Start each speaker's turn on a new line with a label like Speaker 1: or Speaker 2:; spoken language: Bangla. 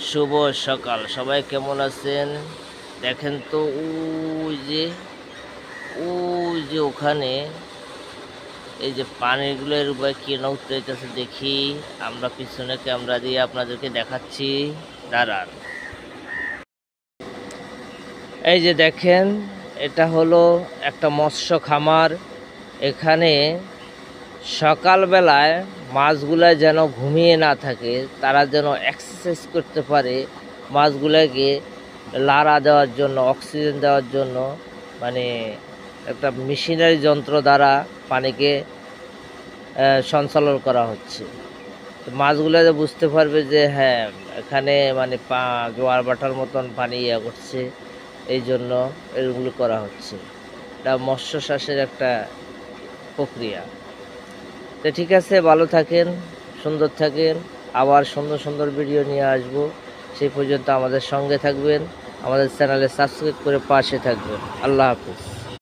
Speaker 1: শুভ সকাল, সবাই কেমন আছেন? দেখেন তো ওই যে ওখানে এই যে পানিগুলোর উপরে কি না উঠতেছে দেখি। আমরা পিছনে ক্যামেরা দিয়ে আপনাদেরকে দেখাচ্ছি, দাঁড়ান। এই যে দেখেন, এটা হলো একটা মৎস্য খামার। এখানে সকালবেলায় মাছগুলা যেন ঘুমিয়ে না থাকে, তারা যেন এক্সারসাইজ করতে পারে, মাছগুলোকে লাড়া দেওয়ার জন্য, অক্সিজেন দেওয়ার জন্য, মানে একটা মেশিনারি যন্ত্র দ্বারা পানিকে সঞ্চালন করা হচ্ছে। তো মাছগুলো যে বুঝতে পারবে যে হ্যাঁ, এখানে মানে জোয়ার ভাটার মতন পানি করছে, এই জন্য এগুলো করা হচ্ছে। এটা মৎস্য চাষের একটা প্রক্রিয়া। তো ঠিক আছে, ভালো থাকেন, সুন্দর থাকেন, আবার সুন্দর সুন্দর ভিডিও নিয়ে আসব। সেই পর্যন্ত আমাদের সঙ্গে থাকবেন, আমাদের চ্যানেলে সাবস্ক্রাইব করে পাশে থাকবেন। আল্লাহ হাফিজ।